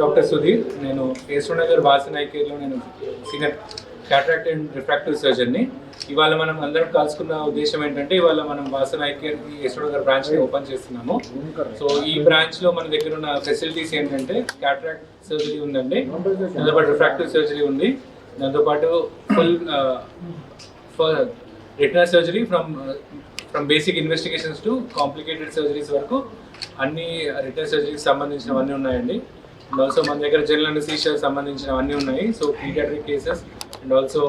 Doctor Sudheer. నేను Keshavanagar Vasan eye కేర్లో నేను సీనియర్ క్యాటరాక్ట్ అండ్ రిఫ్రాక్టివ్ సర్జన్ని. ఇవాళ మనం అందరం కలుసుకున్న ఉద్దేశం ఏంటంటే ఇవాళ మనం వాసన్ ఐ కేర్ కేశవనగర్ బ్రాంచ్ని ఓపెన్ చేస్తున్నాము. సో ఈ బ్రాంచ్లో మన దగ్గర ఉన్న ఫెసిలిటీస్ ఏంటంటే క్యాటరాక్ట్ సర్జరీ ఉందండి, దాంతోపాటు రిఫ్రాక్టివ్ సర్జరీ ఉంది, దాంతోపాటు full retina surgery from basic investigations to complicated surgeries వరకు అన్ని రెటినా సర్జరీకి సంబంధించినవన్నీ ఉన్నాయండి. అండ్ ఆల్సో మన దగ్గర జనరల్ అనెస్థీషియా సంబంధించినవన్నీ ఉన్నాయి. So paediatric cases and also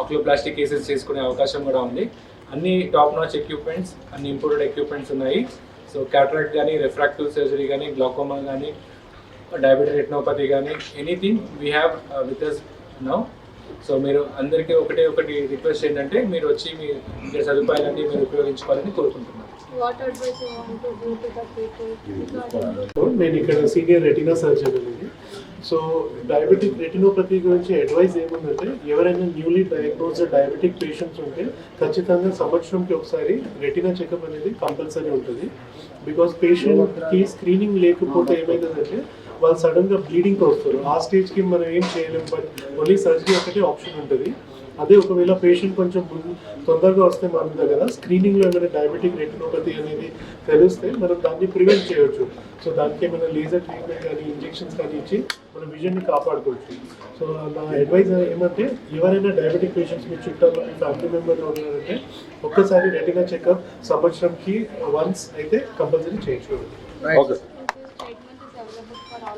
oculoplastic cases చేసుకునే అవకాశం కూడా ఉంది. అన్ని టాప్ నాచ్ ఎక్విప్మెంట్స్, అన్ని ఇంపోర్టెడ్ ఎక్విప్మెంట్స్ ఉన్నాయి. సో క్యాటరాక్ట్ కానీ, రిఫ్రాక్టివ్ సర్జరీ కానీ, గ్లాకోమా కానీ, డయాబెటిక్ రెటినోపతి కానీ, anything we have with us now. So మీరు అందరికీ ఒకటి రిక్వెస్ట్ ఏంటంటే మీరు వచ్చి మీ సదుపాయాలన్నీ మీరు ఉపయోగించుకోవాలని కోరుకుంటున్నాను. నేను ఇక్కడ సీనియర్ రెటినా సర్జన్ అనేది. సో డయాబెటిక్ రెటినోపతి గురించి అడ్వైస్ ఏముందంటే ఎవరైనా న్యూలీ డయాగ్నోజ్డ్ డయాబెటిక్ పేషెంట్స్ ఉంటే ఖచ్చితంగా సంవత్సరంకి ఒకసారి రెటినా చెకప్ అనేది కంపల్సరీ ఉంటుంది. బికాస్ పేషెంట్కి స్క్రీనింగ్ లేకపోతే ఏమైందంటే వాళ్ళు సడన్గా బ్లీడింగ్కి వస్తారు. ఆ స్టేజ్కి మనం ఏం చేయలేము, బట్ ఓన్లీ సర్జరీ ఒకటే ఆప్షన్ ఉంటుంది. అదే ఒకవేళ పేషెంట్ కొంచెం తొందరగా వస్తే మన దగ్గర స్క్రీనింగ్లో ఏమైనా డయాబెటిక్ రెటినోపతి అనేది తెలిస్తే మనం దాన్ని ప్రివెంట్ చేయవచ్చు. సో దానికి ఏమైనా లేజర్ ట్రీట్మెంట్ కానీ ఇంజెక్షన్స్ కానీ ఇచ్చి మన విజన్ని కాపాడుకోవచ్చు. సో నా అడ్వైజ్ ఏమంటే ఎవరైనా డయాబెటిక్ పేషెంట్స్ మీ చుట్టాలో మీ ఫ్యామిలీ మెంబర్లో ఉన్నారంటే ఒక్కసారి రెటినా చెకప్ సంవత్సరంకి వన్స్ అయితే కంపల్సరీ చేయించుకోవాలి.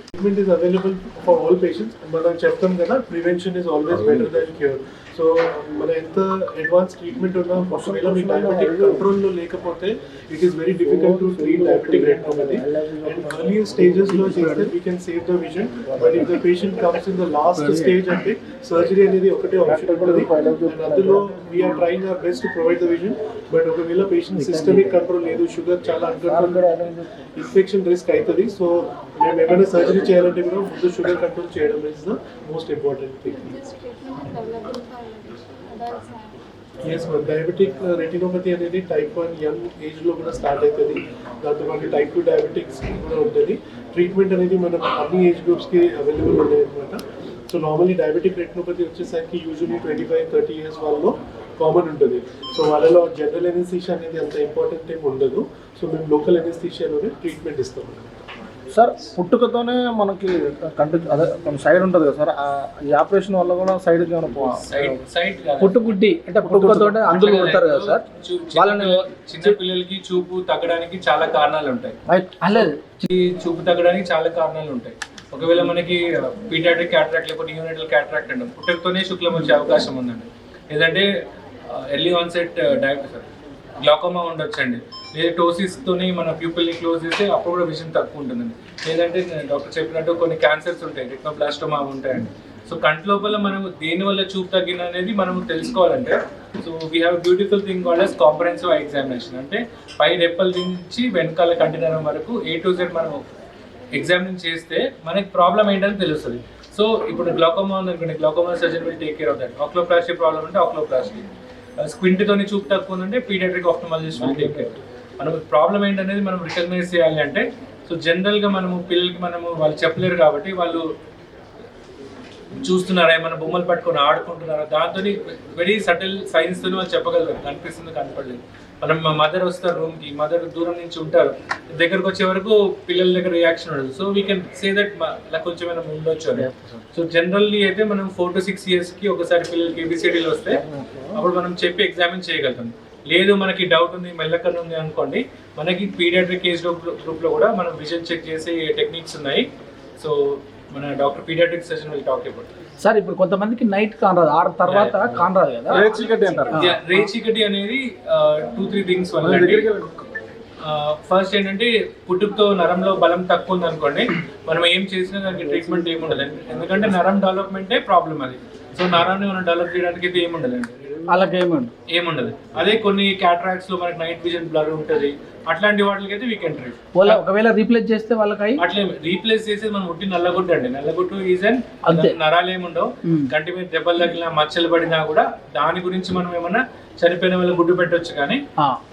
Treatment is available for all patients. మనం చెప్తాం కదా, prevention is always better than cure. So మన ఎంత అడ్వాన్స్ ట్రీట్మెంట్ ఉన్నా ఒకవేళ మీ డయాబెటిక్ కంట్రోల్లో లేకపోతే it is very difficult to treat diabetic retinopathy. And early స్టేజెస్లో చేస్తే we can save the vision. But if the patient comes in the last stage అంటే surgery అనేది ఒకటే ఆప్షన్ ఉంటుంది. అండ్ అందులో we're trying our best to provide the vision. But ఒకవేళ patient systemic control లేదు, sugar చాలా అన్కంట్రోల్, ఇన్ఫెక్షన్ రిస్క్ అవుతుంది. So మేము ఏమైనా సర్జరీ చేయాలంటే కూడా ముందు షుగర్ కంట్రోల్ చేయడం is the most important thing. Yes, diabetic retinopathy అనేది టైప్ 1 యంగ్ ఏజ్లో కూడా స్టార్ట్ అవుతుంది. దాంతో టైప్ 2 డయాబెటిక్స్ కూడా ఉంటుంది. ట్రీట్మెంట్ అనేది మనం అన్ని ఏజ్ గ్రూప్స్కి అవైలబుల్ ఉన్నాయి అనమాట. సో నార్మల్లీ డయాబెటిక్ రెటినోపతి వచ్చేసరికి యూజువల్లీ 25-30 ఇయర్స్ వాళ్ళలో కామన్ ఉంటుంది. సో వాళ్ళలో జనరల్ ఎనెస్థీషియా అనేది అంత ఇంపార్టెంట్ ఏమి ఉండదు. సో మేము లోకల్ ఎనెస్థీషియాలోనే ట్రీట్మెంట్ ఇస్తాం సార్. పుట్టుకతోనే మనకి అదే సైడ్ ఉంటుంది కదా సార్, ఈ ఆపరేషన్ వల్ల కూడా సైడ్ పుట్టుగుడ్డి అంటే పుట్టుకతో అందులో కొడతారు కదా సార్, వాళ్ళని చిన్న పిల్లలకి చూపు తగ్గడానికి చాలా కారణాలు ఉంటాయి. చూపు తగ్గడానికి చాలా కారణాలు ఉంటాయి. ఒకవేళ మనకి పీడియాట్రిక్ క్యాటరాక్ట్ లేకపోతే యూనిటల్ క్యాటరాక్ట్ అంటే పుట్టుకతోనే శుక్లం వచ్చే అవకాశం ఉందండి. లేదంటే ఎర్లీ ఆన్సెట్ గ్లాకోమా ఉండొచ్చండి. లేదా టోసిస్తోని మన ప్యూపిల్ని క్లోజ్ చేస్తే అప్పుడు కూడా విజన్ తక్కువ ఉంటుందండి. లేదంటే డాక్టర్ చెప్పినట్టు కొన్ని క్యాన్సర్స్ ఉంటాయి, రెటినోబ్లాస్టోమా ఉంటాయండి. సో కంటి లోపల మనం దేనివల్ల చూపు తగ్గిన అనేది మనం తెలుసుకోవాలంటే so we have beautiful thing called as comprehensive I examination. అంటే పై రెప్పల నుంచి వెనకాల కంటినరం వరకు A to Z మనం ఎగ్జామిన్ చేస్తే మనకి ప్రాబ్లం ఏంటని తెలుస్తుంది. సో ఇప్పుడు గ్లాకోమా ఉందనుకోండి, glaucoma surgeon will take care of that. Oculoplasty problem అంటే ఆక్లోప్లాస్టీ, స్క్వింట్తోని చూపు తక్కువ ఉందంటే paediatric ophthalmologist will take care. మనం ప్రాబ్లం ఏంటనేది మనం రికగ్నైజ్ చేయాలి అంటే సో జనరల్గా మనము పిల్లలకి వాళ్ళు చెప్పలేరు కాబట్టి వాళ్ళు చూస్తున్నారా, ఏమైనా బొమ్మలు పట్టుకొని ఆడుకుంటున్నారా, దాంతో వెరీ సటిల్ సైన్స్తో వాళ్ళు చెప్పగలరు. కనిపిస్తుంది, కనపడలేదు. మనం మదర్ వస్తారు రూమ్కి, మదర్ దూరం నుంచి ఉంటారు, దగ్గరకు వచ్చే వరకు పిల్లల దగ్గర రియాక్షన్ ఉండదు. So we can say that ఇలా కొంచెం ఏమైనా ఉండొచ్చు అని. సో జనరల్లీ అయితే మనం 4 to 6 yearsకి ఒకసారి పిల్లలకి ABCDలు వస్తే అప్పుడు మనం చెప్పి ఎగ్జామిన్ చేయగలుగుతాం. లేదు మనకి డౌట్ ఉంది, మెల్లకన్ను ఉంది అనుకోండి, మనకి పీడియాట్రిక్ ఏజ్ గ్రూప్లో కూడా మనం విజన్ చెక్ చేసే టెక్నిక్స్ ఉన్నాయి. సో మన doctor pediatric surgeon will talk about. Sir ఇప్పుడు కొంతమందికి నైట్ కానరాదు, 6 తర్వాత కానరాదు కదా, రేచీకటి అంటారు. రేచీకటి అనేది 2-3 థింగ్స్ వల్ల. ఫస్ట్ ఏంటంటే పుట్టుకతో నరంలో బలం తక్కువ ఉంది అనుకోండి, మనం ఏం చేసినా దానికి ట్రీట్మెంట్ ఏముండదు. ఎందుకంటే నరం డెవలప్మెంటే ప్రాబ్లం అది. సో నరాన్ని మనం డెవలప్ చేయడానికి అయితే ఏముండదండి, అలాగే ఏముండదు. అదే కొన్ని క్యాటరాక్ట్స్ లో మనకి నైట్ విజన్ బ్లర్ ఉంటుంది, అట్లాంటి వాటికి అయితే వీ కెన్ ట్రీట్. ఒకవేళ రీప్లేస్ చేస్తే వాళ్ళకి అట్లే రీప్లేస్ చేసేది మనం ఉట్టి నల్లగుడ్డు అండి. నల్లగుడ్డు ఈజన్ నరాలు ఏముండవు, కంటి మీద దెబ్బలు తగిలినా మచ్చలు పడినా కూడా దాని గురించి మనం ఏమన్నా చనిపోయిన వాళ్ళు గుడ్డు పెట్టొచ్చు, కానీ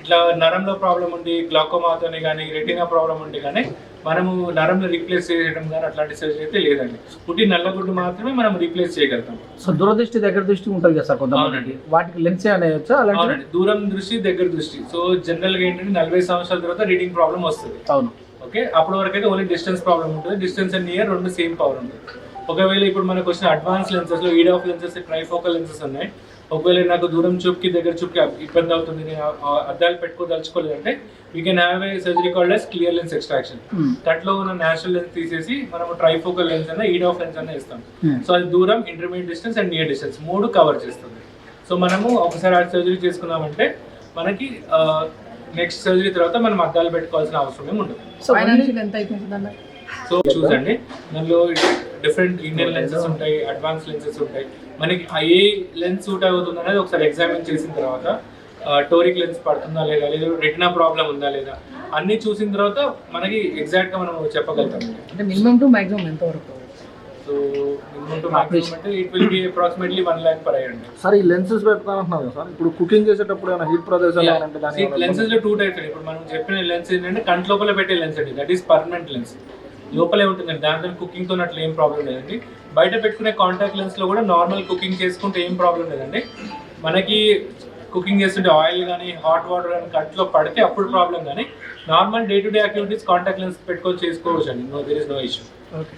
ఇట్లా నరంలో ప్రాబ్లం ఉండి గ్లాకోమాతోని కానీ రెటీనా ప్రాబ్లం ఉండి కానీ మనము నరంలో రీప్లేస్ చేయడం కానీ అట్లాంటి సర్జరీ అయితే లేదండి. పుట్టి నల్లగుడ్డు మాత్రమే మనం రీప్లేస్ చేయగలుగుతాం. సో దూరదృష్టి దగ్గర దృష్టి ఉంటుంది కదా సార్ కొంతమంది, వాటికి లెన్స్ అనేయచ్చా? అవునండి, దూరం దృష్టి దగ్గర దృష్టి. సో జనరల్ గా ఏంటంటే 40 సంవత్సరాల తర్వాత రీడింగ్ ప్రాబ్లం వస్తుంది. అవును, ఓకే, అప్పటి వరకు అయితే ఓన్లీ డిస్టెన్స్ ప్రాబ్లం ఉంటుంది. డిస్టెన్స్ అండ్ నియర్ రెండు సేమ్ పవర్ ఉంటుంది. ఒకవేళ ఇప్పుడు మనకు వచ్చిన అడ్వాన్స్ లెన్సెస్ లో ఈడాఫ్ లెన్సెస్, ట్రైఫోకల్ లెన్సెస్ ఉన్నాయి. ఒకవేళ నాకు దూరం చూపుకి దగ్గర చూపుకి ఇబ్బంది అవుతుంది, నేను అద్దాలు పెట్టుకోదలుచుకోలేదంటే we can have a surgery called as clear lens extraction. దాంట్లో ఉన్న నేచురల్ లెన్స్ తీసేసి మనము ట్రైఫోకల్ లెన్స్ అన్న ఈడాఫ్ లెన్స్ అన్న ఇస్తాం. సో అది దూరం, intermediate distance and near distance మూడు కవర్ చేస్తుంది. సో మనము ఒకసారి ఆ సర్జరీ చేసుకున్నామంటే మనకి నెక్స్ట్ సర్జరీ తర్వాత మనం అద్దాలు పెట్టుకోవాల్సిన అవసరం ఏమి ఉండదు. సో చూసండి, దానిలో డిఫరెంట్ ఇండియన్ లెన్సెస్ ఉంటాయి, అడ్వాన్స్ లెన్సెస్ ఉంటాయి. మనకి ఏ లెన్స్ సూట్ అవుతుంది అనేది ఒకసారి ఎగ్జామిన్ చేసిన తర్వాత టోరిక్ లెన్స్ పడుతుందా లేదా, లేదా రెటినా ప్రాబ్లం ఉందా లేదా అన్ని చూసిన తర్వాత మనకి ఎగ్జాక్ట్ గా మనం చెప్పగలుగుతాం. అంటే మినిమం టు మాక్సిమం ఎంత వరకు? సో మినిమం టు మాక్సిమం అంటే it will be approximately 1 lakh per eye అండి. సార్ ఈ లెన్సెస్ పెడతానంటున్నారు కదా సార్, ఇప్పుడు కుకింగ్ చేసేటప్పుడు ఏమైనా హీట్ ప్రదేశాలు లెన్సెస్ లో 2 టైప్స్. ఇప్పుడు మనం చెప్పిన లెన్స్ ఏంటంటే కంటి లోపల పెట్టే లెన్స్ అండి, దట్ ఈస్ పర్మనెంట్ లెన్స్, లోపలే ఉంటుందండి. దాంతో కుకింగ్ తో అట్లా ఏం ప్రాబ్లం లేదండి. బయట పెట్టుకునే కాంటాక్ట్ లెన్స్ లో కూడా నార్మల్ కుకింగ్ చేసుకుంటే ఏం ప్రాబ్లం లేదండి. మనకి కుకింగ్ చేస్తుంటే ఆయిల్ కానీ హాట్ వాటర్ కానీ కంట్లో పడితే అప్పుడు ప్రాబ్లం, కానీ normal day to day activities contact lens పెట్టుకొని చేసుకోవచ్చు అండి. There is no issue.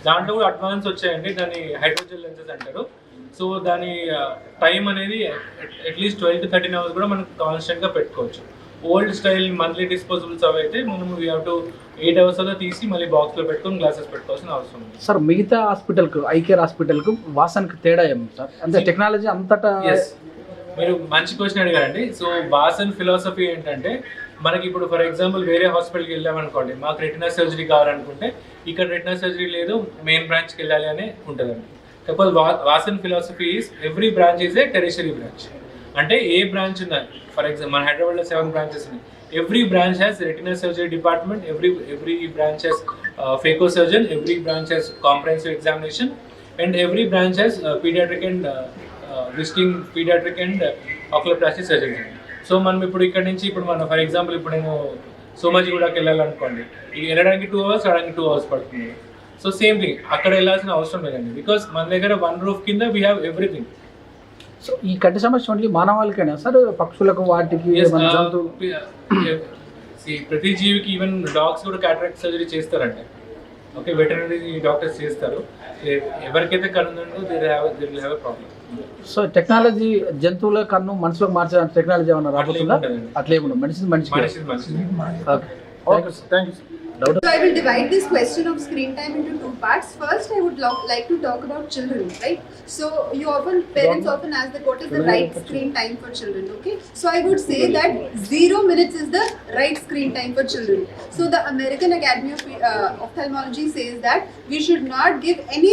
దాంట్లో కూడా అడ్వాన్స్ వచ్చాయండి, దాన్ని హైడ్రోజెల్ లెన్సెస్ అంటారు. సో దాని టైం అనేది అట్లీస్ట్ 12 to 13 hours కూడా మనం కాన్స్టెంట్ గా పెట్టుకోవచ్చు. ఓల్డ్ స్టైల్ మంత్లీ డిస్పోజబుల్స్ అవి అయితే మనం వీ హావ్ టు 8 hours అలా తీసి మళ్ళీ బాక్స్ లో పెట్టుకొని గ్లాసెస్ పెట్టుకోవాల్సిన అవసరం ఉంది. సార్ మిగతా హాస్పిటల్కు, ఐ కేర్ హాస్పిటల్కు వాసన్కి తేడా ఏమి సార్? అంటే టెక్నాలజీ అంతటా. మీరు మంచి క్వశ్చన్ అడిగారండి. సో వాసన్ ఫిలాసఫీ ఏంటంటే, మనకి ఇప్పుడు ఫర్ ఎగ్జాంపుల్ వేరే హాస్పిటల్కి వెళ్ళామనుకోండి, మాకు రెటినా సర్జరీ కావాలనుకుంటే ఇక్కడ రెటినా సర్జరీ లేదు, మెయిన్ బ్రాంచ్కి వెళ్ళాలి అని ఉంటుందండి. కాకపోతే Vasan philosophy is every branch is a tertiary branch. అంటే ఏ బ్రాంచ్ ఉందా, ఫర్ ఎగ్జాంపుల్ మన హైదరాబాద్లో 7 branches ఉన్నాయి. Every branch has retina surgery department, every branch has phaco surgeon, every branch has comprehensive examination, and every branch has paediatric and visiting paediatric and oculoplastic surgery. So మనం ఇప్పుడు ఇక్కడ నుంచి ఇప్పుడు మనం for example ఇప్పుడు నేను సోమాజిగూడకి వెళ్ళాలనుకోండి, వెళ్ళడానికి 2 hours, రావడానికి 2 hours పడుతుంది. సో సేమ్ థింగ్ అక్కడ వెళ్ళాల్సిన అవసరం లేదండి, బికాస్ మన దగ్గర 1 roof కింద వీ హ్యావ్ ఎవ్రీథింగ్. సో ఈ కంటి సమస్య ఓన్లీ మానవాళికైనా సార్, పక్షులకు వాటికి ప్రతి జీవికి, ఈవెన్ డాగ్స్ కూడా క్యాటరాక్ట్ సర్జరీ చేస్తారండి. ఓకే, వెటర్నరీ డాక్టర్స్ చేస్తారు. ఎవరికైతే కన్ను ఉందో they will have a problem. So technology జంతువుల కన్ను మనుషులకు మార్చే టెక్నాలజీ ఏమన్నా రాబోతుందా? అట్లేముండదు, మనిషి. Okay, thank you. So I will divide this question of screen time into 2 parts. First, I would like to talk about children, right? So parents often ask that what is the right screen time for children, okay? So I would say that 0 minutes is the right screen time for children. So the American Academy of Ophthalmology says that we should not give any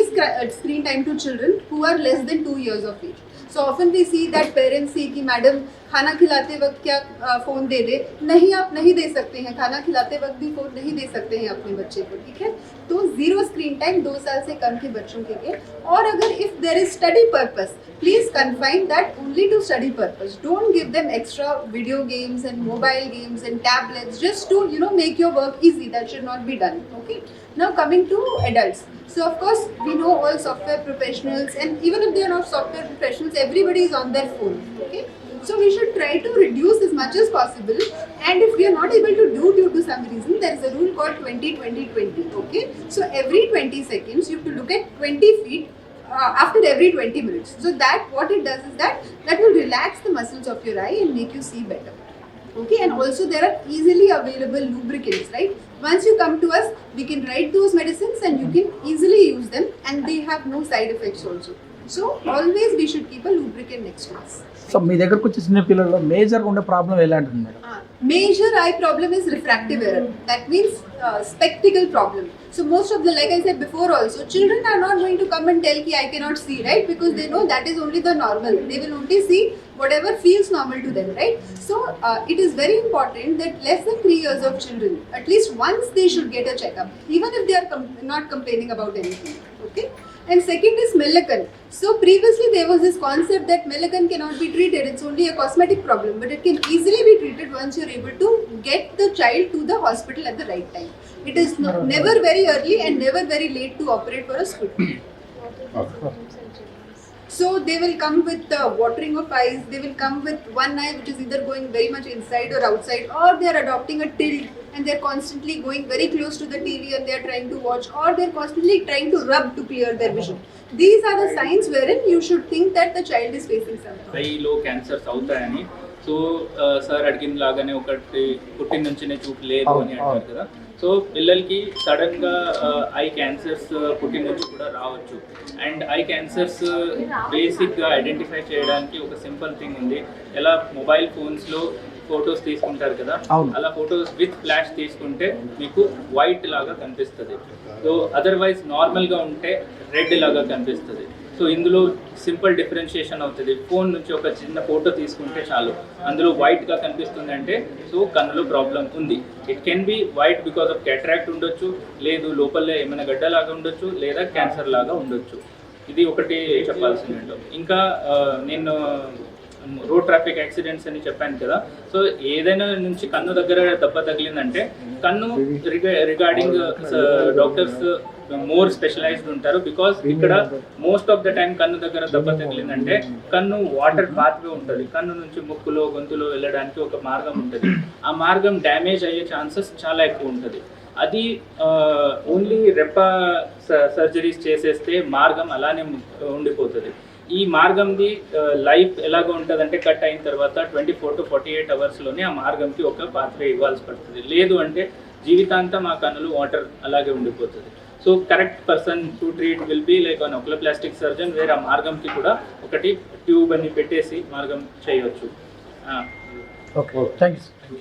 screen time to children who are less than 2 years of age. So often we see that parents say कि madam खाना खिलाते वक्त क्या phone दे दे, नहीं आप नहीं दे सकते हैं, खाना खिलाते वक्त भी फ़ोन नहीं दे सकते हैं अपने बच्चे को, ठीक है? तो 0 स्क्रीन टाइम 2 साल से कम के बच्चों के लिए. और अगर if there is study purpose, please confine that only to study purpose. Don't give them extra video games and mobile games and tablets just to make your work easy. That should not be done, okay? Now coming to adults. So of course we know all software professionals, and even if they are not software professionals, everybody is on their phone, okay? So we should try to reduce as much as possible, and if we are not able to do due to some reason, there is a rule called 20-20-20, okay? So every 20 seconds you have to look at 20 feet after every 20 minutes. So that what it does is that will relax the muscles of your eye and make you see better. Okay, and also there are easily available lubricants, right? Once you come to us, we can write those medicines and you can easily use them, and they have no side effects also. So always we should keep a lubricant next to us. So మీ దగ్గరకు వచ్చే చిన్న పిల్లల్లో మేజర్గా ఉండే problem ఎలాంటిది madam? Major eye problem is refractive error. That means spectacle problem. So most of the, like I said before also, children are not going to come and tell ki I cannot see, right? Because they know that is only the normal. They will only see whatever feels normal to them, right? So it is very important that less than 3 years of children, at least once they should get a checkup, even if they are not complaining about anything, okay? And second is Melacan. So previously there was this concept that Melacan cannot be treated, it's only a cosmetic problem, but it can easily be treated once you're able to get the child to the hospital at the right time. It is never very early and never very late to operate for a split. So they will come with watering of eyes, they will come with one eye which is either going very much inside or outside, or they are adopting a tilt and they are constantly going very close to the TV and they are trying to watch, or they are constantly trying to rub to clear their vision. These are the signs wherein you should think that the child is facing something. ఐలో cancers అవుతాయని so sir అడిగిన లాగానే ఒకటి పుట్టిన నుంచినే చూపు లేదు అని అంటారు కదా. సో పిల్లలకి సడన్గా ఐ క్యాన్సర్స్ పుట్టిన నుంచి కూడా రావచ్చు. అండ్ ఐ క్యాన్సర్స్ బేసిక్గా ఐడెంటిఫై చేయడానికి ఒక సింపుల్ థింగ్ ఉంది. ఎలా మొబైల్ ఫోన్స్లో ఫొటోస్ తీసుకుంటారు కదా, అలా ఫొటోస్ విత్ ఫ్లాష్ తీసుకుంటే మీకు వైట్ లాగా కనిపిస్తుంది. సో అదర్వైజ్ నార్మల్గా ఉంటే రెడ్ లాగా కనిపిస్తుంది. సో ఇందులో సింపుల్ డిఫరెన్షియేషన్ అవుతుంది. ఫోన్ నుంచి ఒక చిన్న ఫోటో తీసుకుంటే చాలు, అందులో వైట్గా కనిపిస్తుంది అంటే సో కన్నులో ప్రాబ్లం ఉంది. It can be white because of cataract ఉండొచ్చు, లేదు లోపల ఏమైనా గడ్డలాగా ఉండొచ్చు, లేదా క్యాన్సర్ లాగా ఉండొచ్చు. ఇది ఒకటి చెప్పాల్సింది. ఇంకా నేను రోడ్ ట్రాఫిక్ యాక్సిడెంట్స్ అని చెప్పాను కదా. సో ఏదైనా నుంచి కన్ను దగ్గర దెబ్బ తగిలిందంటే కన్ను రిగార్డింగ్ డాక్టర్స్ మోర్ స్పెషలైజ్డ్ ఉంటారు. బికాస్ ఇక్కడ మోస్ట్ ఆఫ్ ద టైం కన్ను దగ్గర దెబ్బ తగిలిందంటే కన్ను వాటర్ పాత్వే ఉంటుంది. కన్ను నుంచి ముక్కులో గొంతులో వెళ్ళడానికి ఒక మార్గం ఉంటుంది. ఆ మార్గం డ్యామేజ్ అయ్యే ఛాన్సెస్ చాలా ఎక్కువ ఉంటుంది. అది ఓన్లీ రెప్ప సర్జరీస్ చేసేస్తే మార్గం అలానే ఉండిపోతుంది. ఈ మార్గంది లైఫ్ ఎలాగో ఉంటుంది అంటే కట్ అయిన తర్వాత 24 to 48 అవర్స్లోనే ఆ మార్గంకి ఒక పాత్వే ఇవ్వాల్సి పడుతుంది. లేదు అంటే జీవితాంతం ఆ కన్నులు వాటర్ అలాగే ఉండిపోతుంది. So correct person to treat will be like an oculoplastic surgeon, వేరే ఆ మార్గంకి కూడా ఒకటి ట్యూబ్ అని పెట్టేసి మార్గం చేయవచ్చు. Okay, thank you.